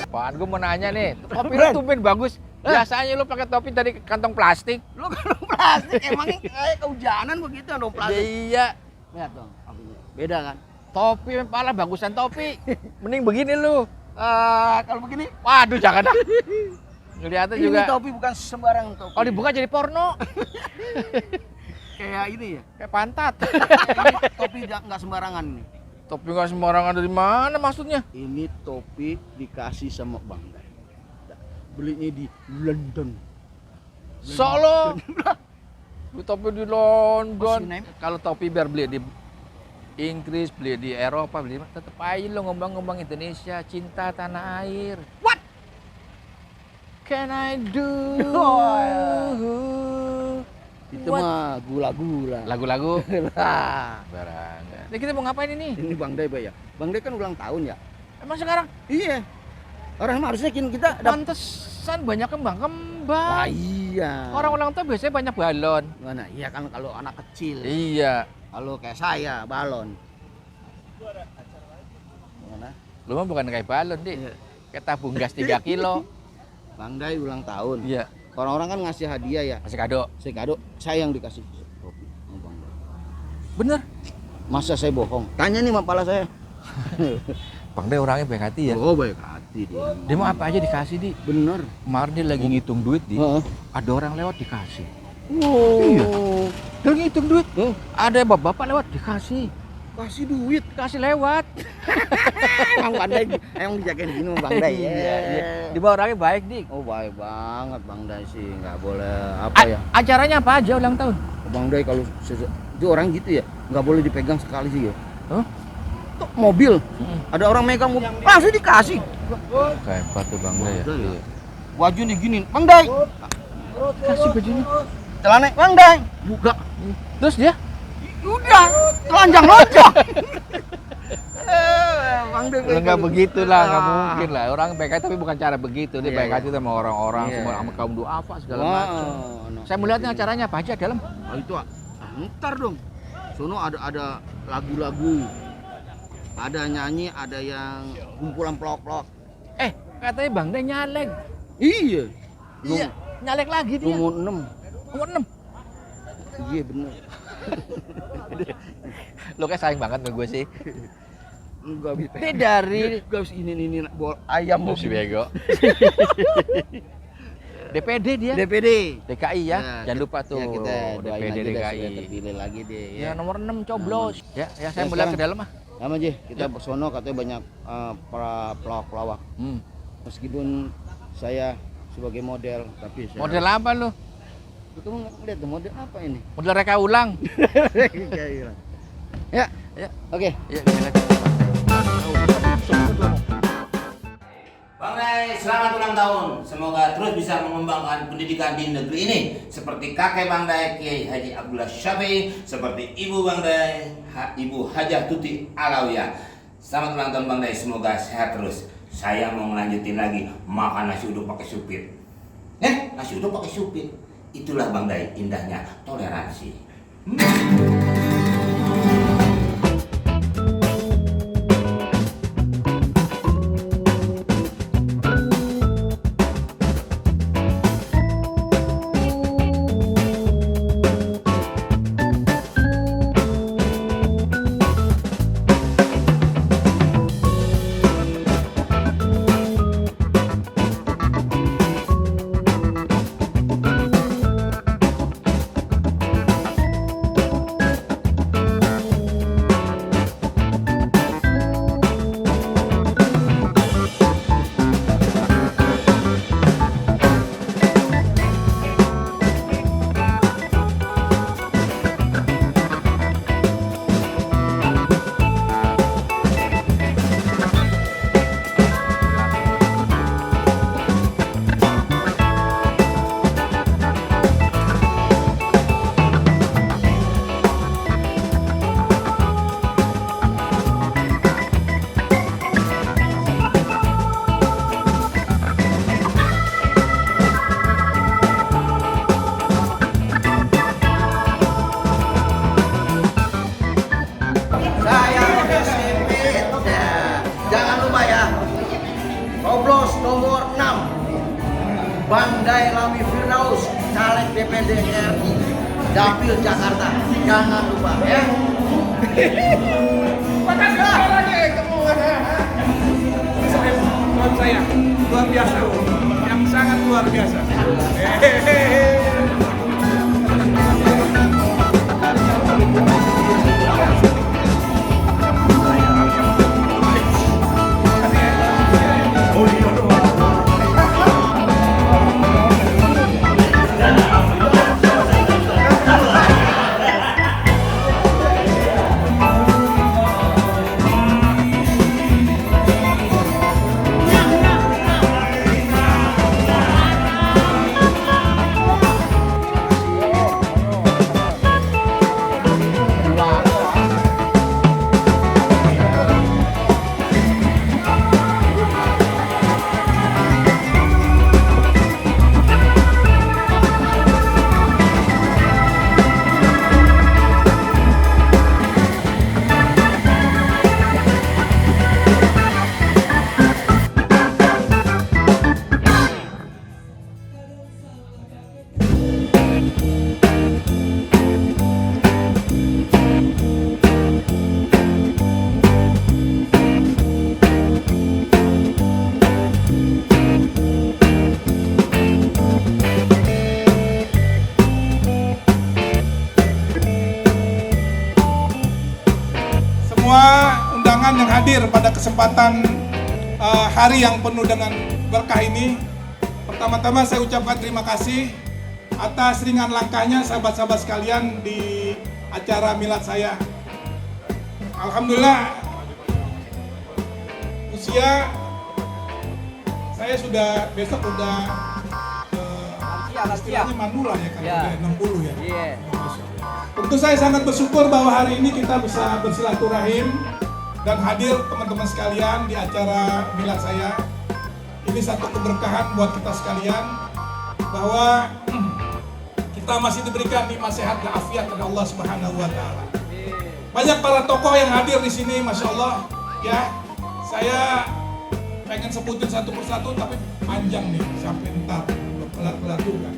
Pan, gue mau nanya nih, topi lu tumben bagus. Biasanya lu pakai topi dari kantong plastik. Lu kan plastik, emangnya kayak kehujanan begitu dong plastik. Iya, Lihat dong, beda kan? topi pala bagusan topi. Mending begini lu. Kalau begini, Waduh, jangan dah. Ngeliatnya ini juga. topi bukan sembarang topi. Kalau dibuka jadi porno. Kayak ini ya. Kayak pantat. Ini topi nggak sembarangan nih. Topi nggak sembarangan dari mana maksudnya? Ini topi dikasih sama Bang Day. Belinya di London. Solo. Beli topi di London. What's your name? Kalau topi biar beli di Inggris, beli di Eropa, beli tetep aja lo ngembang-ngembang Indonesia, cinta tanah air. What? Can I do? Oh, ya. Itu What? mah gula-gula. Lagu-lagu. Lah. Barang. Ini kita mau ngapain ini? Ini Bang Day, Bay ya. Bang Day kan ulang tahun ya. Emang sekarang Iya. Orang harusnya kita pantesan banyak kembang-kembang. iya. Orang ulang tahun biasanya banyak balon. Mana? Iya kan kalau anak kecil. Iya. Kalau kayak saya balon. Mana? Lu mah bukan kayak balon, Dik. Iya. Kayak tabung gas 3 kilo. Bang Day ulang tahun. Iya. Orang-orang kan ngasih hadiah ya. Kasih kado. Saya kado, saya yang dikasih topi sama Bang Day. Bener. Masa saya bohong? Tanya nih sama kepala saya. Bang Day orangnya baik hati ya. Oh baik hati dia. Dia mau apa aja dikasih, Di. Bener. Kemarin dia lagi ngitung duit, Di. Heeh. Ada orang lewat dikasih. Oh. Iya. Dia ngitung duit. Oh. Ada bapak-bapak lewat dikasih. Kasih duit. Kasih lewat. Emang Bang Day emang dijagain gini sama Bang Day. Iya. Di bawah orangnya baik, Dik. Oh baik banget Bang Day sih, nggak boleh apa ya. Acaranya apa aja ulang tahun? Bang Day kalau itu orang gitu ya, nggak boleh dipegang sekali sih ya. Hah? Tuh, mobil, ada orang megang mobil, langsung dikasih. Hebat tuh Bang Day ya. Bang Day ya. Baju diginin, Bang Day. Kasih bajunya. Celana, Bang Day. Buka. Terus dia? Udah, telanjang lonjong. Bang Day Lu nggak begitu lah, nggak mungkin lah. Orang baik hati tapi bukan cara begitu. Dia Iya, baik iya. hati sama orang-orang, Iya. semua sama kaum duafa segala Wah, macam. no. Saya melihat nih acaranya apa aja dalam. Oh, itu ntar dong. Sono ada lagu-lagu. Ada nyanyi, ada yang kumpulan pelok-pelok. Katanya Bang Day nyalek. Iya. Iya, nyalek lagi dia. Nomor 6. Nomor 6. Iya bener. Lo kayak sayang banget sama gue sih. Enggak bisa. Dia dari Guys ini bol ayam si bego. DPD dia. DPD. DKI ya. Nah, Jangan lupa tuh. Ya, kita doain DPD aja deh supaya DKI. terpilih lagi deh Ya nomor 6 coblos. Ya, saya Ya, mau lihat ke sekarang. dalam ah. Sama aja kita sono katanya banyak para pelawak-pelawak. Meskipun saya sebagai model tapi saya Model apa lu? Itu ngeliat tuh model apa ini? Model reka ulang. Ya, Ya. oke. Ya, gini lagi. Bang Day, selamat ulang tahun. Semoga terus bisa mengembangkan pendidikan di negeri ini. Seperti kakek Bang Day, Kiai Haji Abdullah Syafi'i. Seperti ibu Bang Day, Ibu Hajah Tuti Alawiyah. Selamat ulang tahun Bang Day, semoga sehat terus. Saya mau ngelanjutin lagi makan nasi uduk pakai supit. Nasi uduk pakai supit. Itulah Bang Day, indahnya toleransi. Bang Day Lami Firdaus, caleg DPD RI, Dapil Jakarta. Jangan lupa ya. Makasih lagi ketemu. Buat saya luar biasa, yang sangat luar biasa. Undangan yang hadir pada kesempatan hari yang penuh dengan berkah ini. Pertama-tama saya ucapkan terima kasih atas ringan langkahnya sahabat-sahabat sekalian di acara milad saya. Alhamdulillah, usia saya sudah besok udah istilahnya manula ya, kan udah 60 ya. Tentu saya sangat bersyukur bahwa hari ini kita bisa bersilaturahim dan hadir teman-teman sekalian di acara milad saya. Ini satu keberkahan buat kita sekalian bahwa kita masih diberikan nikmat sehat dan afiat dari Allah Subhanahu wa taala. Banyak para tokoh yang hadir di sini, Masya Allah ya. Saya pengen sebutin satu persatu tapi panjang nih sampai entar kelar-kelar juga.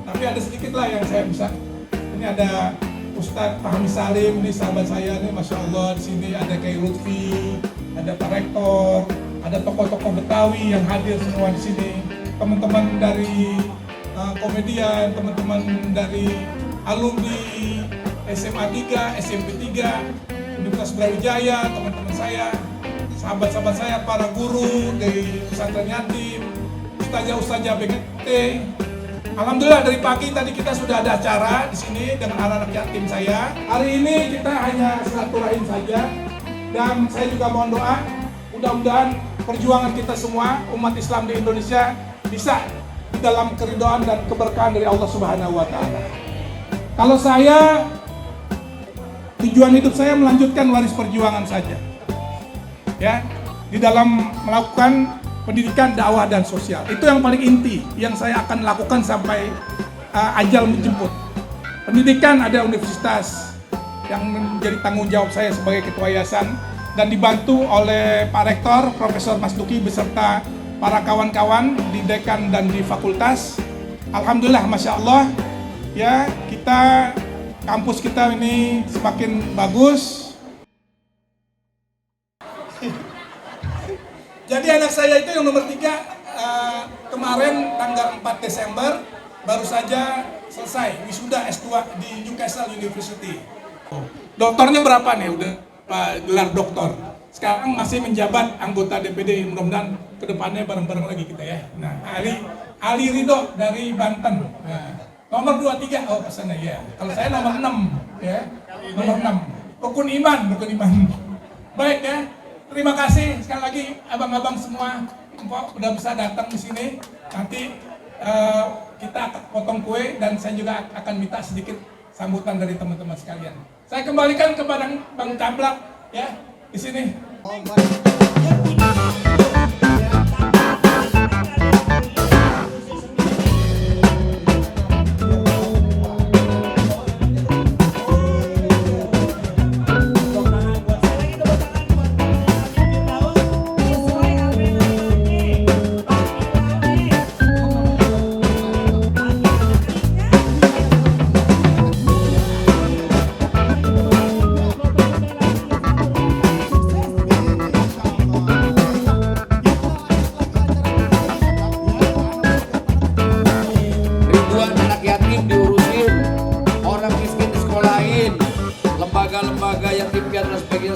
Tapi ada sedikit lah yang saya bisa. Ini ada Ustadz Fahmi Salim, ini sahabat saya nih, Masya Allah. Di sini ada Kiai Lutfi, ada Pak Rektor, ada tokoh-tokoh Betawi yang hadir semua di sini. Teman-teman dari komedian, teman-teman dari alumni SMA 3, SMP 3, Universitas Brawijaya, teman-teman saya, sahabat-sahabat saya, para guru dari pesantren yatim, ustazah-ustazah BGT. Alhamdulillah dari pagi tadi kita sudah ada acara di sini dengan anak-anak yatim saya. Hari ini kita hanya silaturahim saja dan saya juga mohon doa mudah-mudahan perjuangan kita semua umat Islam di Indonesia bisa dalam keridhaan dan keberkahan dari Allah Subhanahu wa taala. Kalau saya tujuan hidup saya melanjutkan waris perjuangan saja. Ya, di dalam melakukan pendidikan, dakwah, dan sosial. Itu yang paling inti yang saya akan lakukan sampai ajal menjemput. Pendidikan ada universitas yang menjadi tanggung jawab saya sebagai ketua yayasan dan dibantu oleh Pak Rektor, Profesor Mas Duki beserta para kawan-kawan di dekan dan di fakultas. Alhamdulillah, Masya Allah, ya kita kampus kita ini semakin bagus. Jadi anak saya itu yang nomor 3 kemarin tanggal 4 Desember baru saja selesai wisuda S2 di Newcastle University. Doktornya berapa nih udah Pak gelar doktor. Sekarang masih menjabat anggota DPD, mudah-mudahan kedepannya bareng-bareng lagi kita ya. Nah, Ali Ridho dari Banten. Nah, nomor 23, oh pesannya ya. Kalau saya nomor 6 ya. Nomor 6. Rukun iman. Baik ya. Terima kasih sekali lagi abang-abang semua udah bisa datang di sini. Nanti kita akan potong kue dan saya juga akan minta sedikit sambutan dari teman-teman sekalian. Saya kembalikan kepada Bang Cablak ya di sini.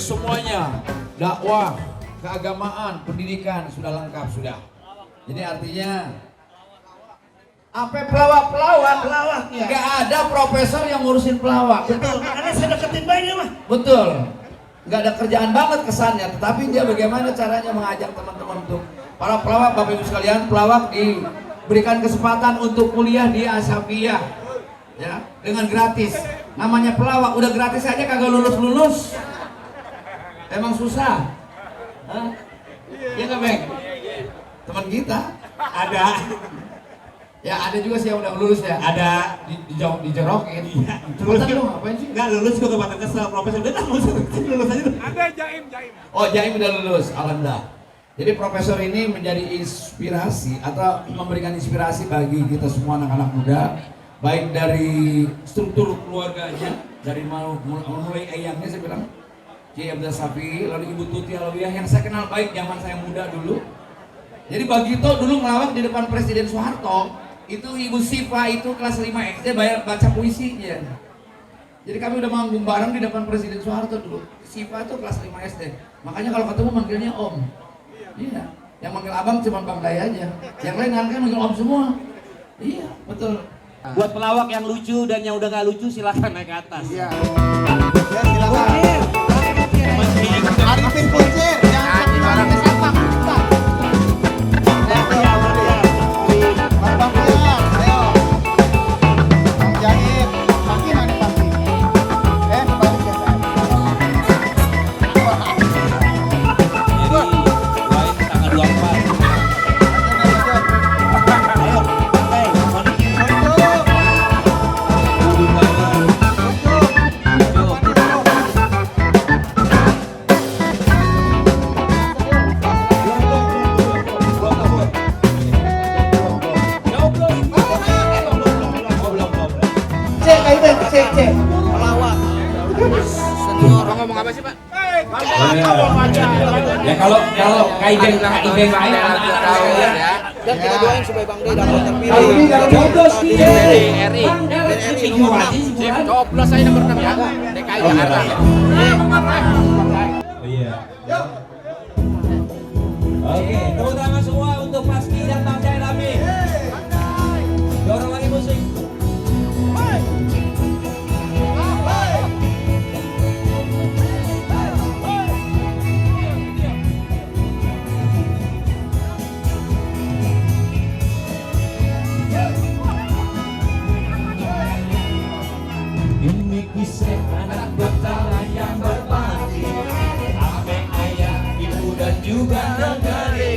semuanya, dakwah, keagamaan, pendidikan sudah lengkap sudah. Jadi artinya sampai pelawak ya. Gak ada profesor yang ngurusin pelawak. Betul, karena saya deketin bayi mah. Betul. Gak ada kerjaan banget kesannya, tetapi dia bagaimana caranya mengajak teman-teman untuk para pelawak, Bapak Ibu sekalian, pelawak diberikan kesempatan untuk kuliah di Asafiyah ya, dengan gratis. Namanya pelawak, udah gratis aja kagak lulus-lulus. Emang susah. Hah? Iya nggak, Bang? Teman kita Ada. ya, ada juga sih yang udah lulus ya. Ada. Dijerokin. Iya. Cepetan lu ngapain sih? Nggak lulus juga kebanyakan kesel profesor. Udah lulus aja tuh. Ada Jaim. Oh, Jaim udah lulus, alhamdulillah. Jadi profesor ini menjadi inspirasi atau memberikan inspirasi bagi kita semua anak-anak muda, baik dari struktur keluarganya, dari mulai ayahnya saya bilang, Kiai Abdul Syafi'i, lalu Ibu Tuti Alawiyah yang saya kenal baik zaman saya muda dulu. Jadi Bagito dulu ngelawak di depan Presiden Soeharto, itu Ibu Siva itu kelas 5 SD baca puisinya. Jadi kami udah manggung bareng di depan Presiden Soeharto dulu. Siva itu kelas 5 SD, makanya kalau ketemu manggilnya Om. Iya, yang manggil abang cuma Bang Day aja. Yang lain kan manggil Om semua. Iya, betul. Buat pelawak yang lucu dan yang udah nggak lucu silakan naik ke atas. Iya. Ya silakan. Arifin Kuncir, jangan sampai ke sampah. Bang Pian, ayo. Bang Jaim, Paki mana Paki? Balik ke saya. Tanggal 24. Ayo, santai. Cek. Senior. Mau ngomong apa sih, Pak? Ya kalau kaiden lain anak-anak sekalian. Dan kita doain supaya Bang Day dapat terpilih. Dari RI. Coblos saya nomor 6 ya. DKI Jakarta. Iya. Oke, tepuk tangan semua untuk Paski dan Bang Jai Rami. Dorong lagi musik. Ini kisah anak betara yang berbakti, apa ayah, ibu dan juga negeri.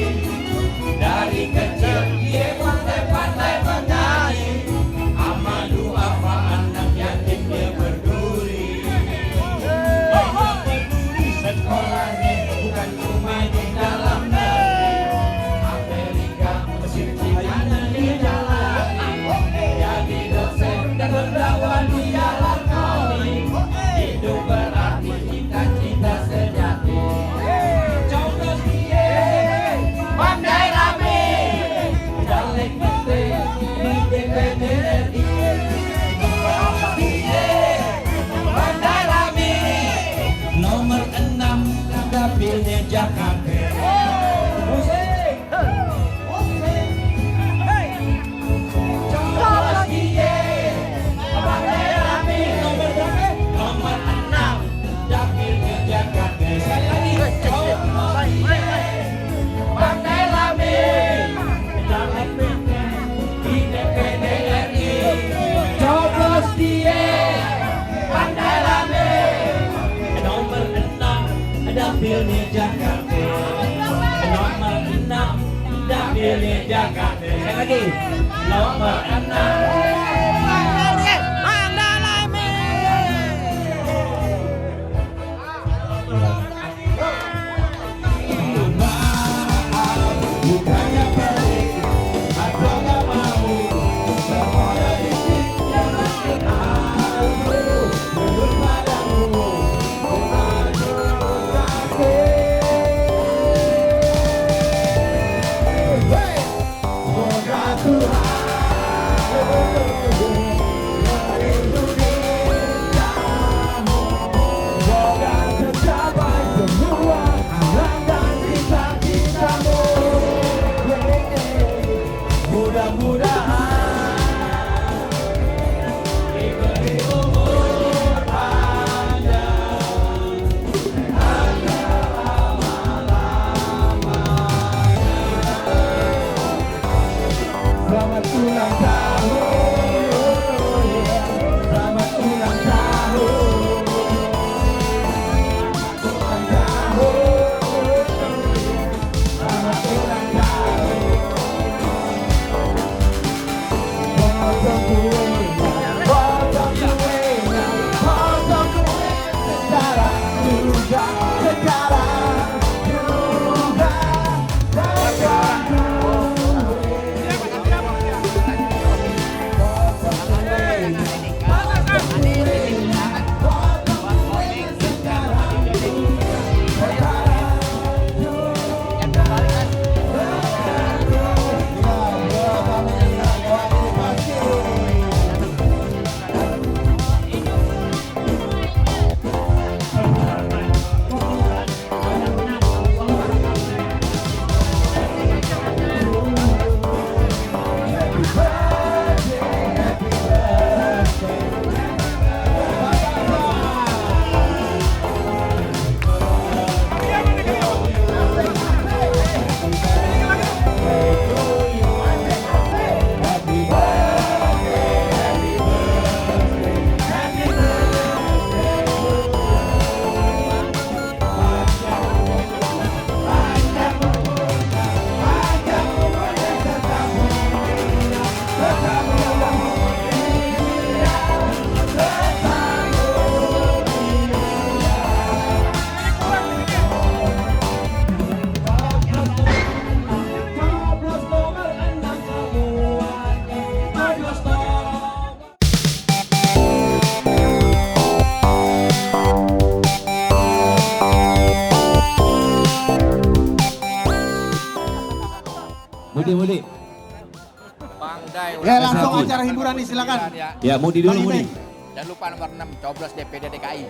Dari kecil dia pandai menyanyi, amadu apa anak yatim dia berduri. Sekolahnya bukan cuma di dalam negeri, Amerika, Mesir, China dan dia jalani. Jadi dosen dan berdakwah dia lakoni, hidup berarti cita-cita sejati. Coblos dia, pandai rame, caleg kita di DPD RI. Coblos dia, pandai rame, nomor 6 dapilnya Jakarta. Musik. Coblos dia, pandai rame, nomor berapa? Nomor 6 dapilnya Jakarta. Sekali lagi. Coblos dia, pandai rame, caleg kita di DPD RI. Coblos dia, pandai rame, nomor 6 dapilnya Jakarta. Nomor 6 dapilnya Jakarta. Sekali lagi. Nomor 6. Bukannya pelik, aku gak mau semua dari sini. Aku menurut padamu, semoga Tuhan Mudi. Bang Day. Ya langsung acara hiburan nih silakan. Ya. Ya, Mudi dulu Bang Mudi. Ime. Jangan lupa nomor 6, coblos DPD DKI.